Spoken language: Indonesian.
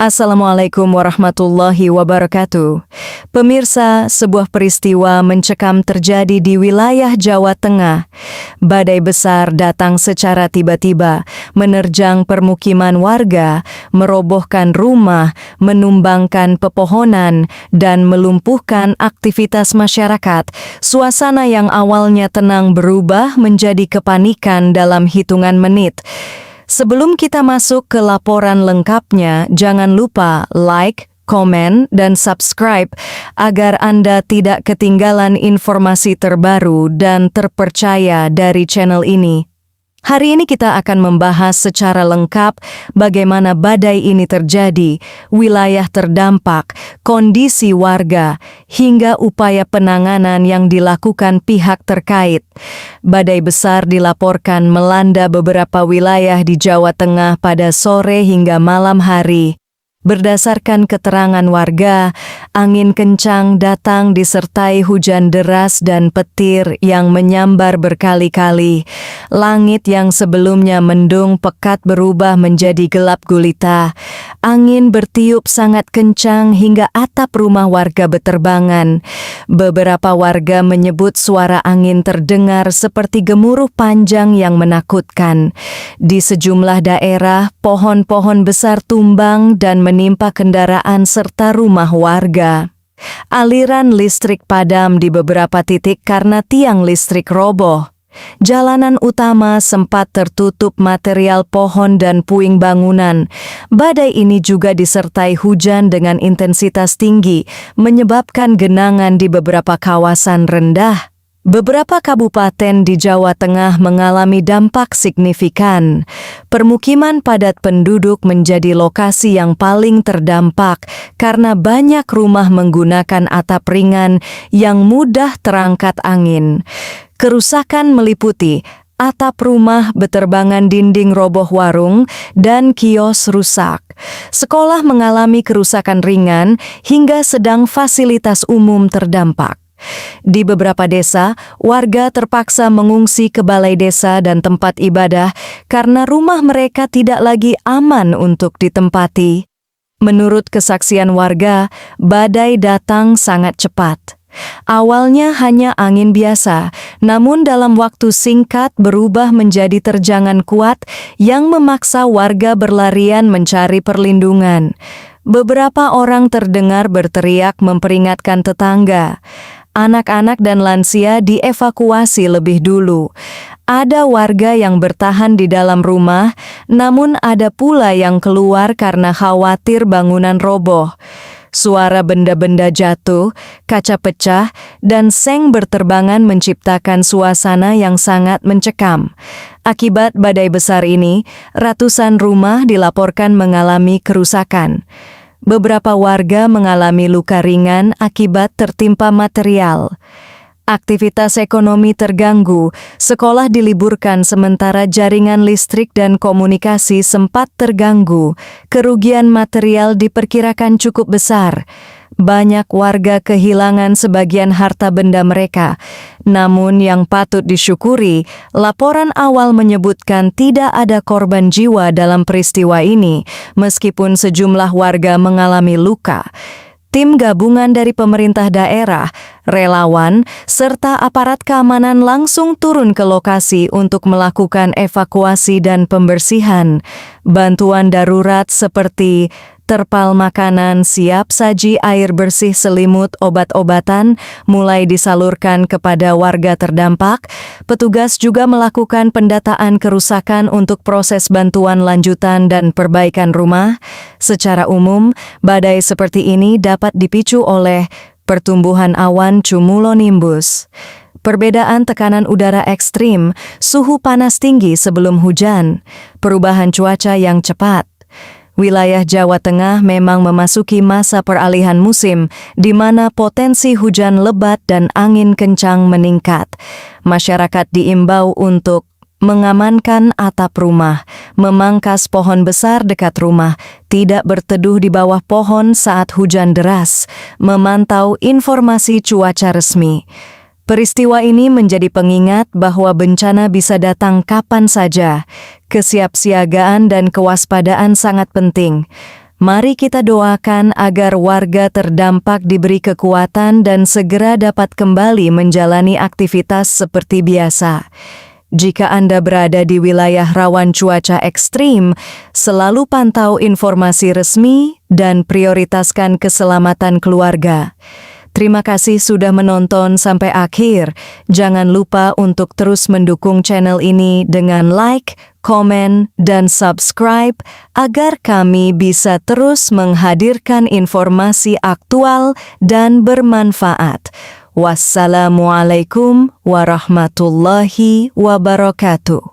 Assalamualaikum warahmatullahi wabarakatuh. Pemirsa, sebuah peristiwa mencekam terjadi di wilayah Jawa Tengah. Badai besar datang secara tiba-tiba, menerjang permukiman warga, merobohkan rumah, menumbangkan pepohonan, dan melumpuhkan aktivitas masyarakat. Suasana yang awalnya tenang berubah menjadi kepanikan dalam hitungan menit. Sebelum kita masuk ke laporan lengkapnya, jangan lupa like, komen, dan subscribe agar Anda tidak ketinggalan informasi terbaru dan terpercaya dari channel ini. Hari ini kita akan membahas secara lengkap bagaimana badai ini terjadi, wilayah terdampak, kondisi warga, hingga upaya penanganan yang dilakukan pihak terkait. Badai besar dilaporkan melanda beberapa wilayah di Jawa Tengah pada sore hingga malam hari. Berdasarkan keterangan warga, angin kencang datang disertai hujan deras dan petir yang menyambar berkali-kali. Langit yang sebelumnya mendung pekat berubah menjadi gelap gulita. Angin bertiup sangat kencang hingga atap rumah warga berterbangan. Beberapa warga menyebut suara angin terdengar seperti gemuruh panjang yang menakutkan. Di sejumlah daerah, pohon-pohon besar tumbang dan menimpa kendaraan serta rumah warga. Aliran listrik padam di beberapa titik karena tiang listrik roboh. Jalanan utama sempat tertutup material pohon dan puing bangunan. Badai ini juga disertai hujan dengan intensitas tinggi, menyebabkan genangan di beberapa kawasan rendah. Beberapa kabupaten di Jawa Tengah mengalami dampak signifikan. Permukiman padat penduduk menjadi lokasi yang paling terdampak karena banyak rumah menggunakan atap ringan yang mudah terangkat angin. Kerusakan meliputi atap rumah beterbangan, dinding roboh, warung, dan kios rusak. Sekolah mengalami kerusakan ringan hingga sedang, fasilitas umum terdampak. Di beberapa desa, warga terpaksa mengungsi ke balai desa dan tempat ibadah karena rumah mereka tidak lagi aman untuk ditempati. Menurut kesaksian warga, badai datang sangat cepat. Awalnya hanya angin biasa, namun dalam waktu singkat berubah menjadi terjangan kuat yang memaksa warga berlarian mencari perlindungan. Beberapa orang terdengar berteriak memperingatkan tetangga. Anak-anak dan lansia dievakuasi lebih dulu. Ada warga yang bertahan di dalam rumah, namun ada pula yang keluar karena khawatir bangunan roboh. Suara benda-benda jatuh, kaca pecah, dan seng berterbangan menciptakan suasana yang sangat mencekam. Akibat badai besar ini, ratusan rumah dilaporkan mengalami kerusakan. Beberapa warga mengalami luka ringan akibat tertimpa material. Aktivitas ekonomi terganggu, sekolah diliburkan sementara jaringan listrik dan komunikasi sempat terganggu. Kerugian material diperkirakan cukup besar. Banyak warga kehilangan sebagian harta benda mereka. Namun yang patut disyukuri, laporan awal menyebutkan tidak ada korban jiwa dalam peristiwa ini, meskipun sejumlah warga mengalami luka. Tim gabungan dari pemerintah daerah, relawan, serta aparat keamanan langsung turun ke lokasi untuk melakukan evakuasi dan pembersihan. Bantuan darurat seperti terpal makanan siap saji, air bersih, selimut, obat-obatan mulai disalurkan kepada warga terdampak. Petugas juga melakukan pendataan kerusakan untuk proses bantuan lanjutan dan perbaikan rumah. Secara umum, badai seperti ini dapat dipicu oleh pertumbuhan awan cumulonimbus, perbedaan tekanan udara ekstrim, suhu panas tinggi sebelum hujan, perubahan cuaca yang cepat. Wilayah Jawa Tengah memang memasuki masa peralihan musim, di mana potensi hujan lebat dan angin kencang meningkat. Masyarakat diimbau untuk mengamankan atap rumah, memangkas pohon besar dekat rumah, tidak berteduh di bawah pohon saat hujan deras, memantau informasi cuaca resmi. Peristiwa ini menjadi pengingat bahwa bencana bisa datang kapan saja. Kesiapsiagaan dan kewaspadaan sangat penting. Mari kita doakan agar warga terdampak diberi kekuatan dan segera dapat kembali menjalani aktivitas seperti biasa. Jika Anda berada di wilayah rawan cuaca ekstrim, selalu pantau informasi resmi dan prioritaskan keselamatan keluarga. Terima kasih sudah menonton sampai akhir. Jangan lupa untuk terus mendukung channel ini dengan like, komen, dan subscribe agar kami bisa terus menghadirkan informasi aktual dan bermanfaat. Wassalamualaikum warahmatullahi wabarakatuh.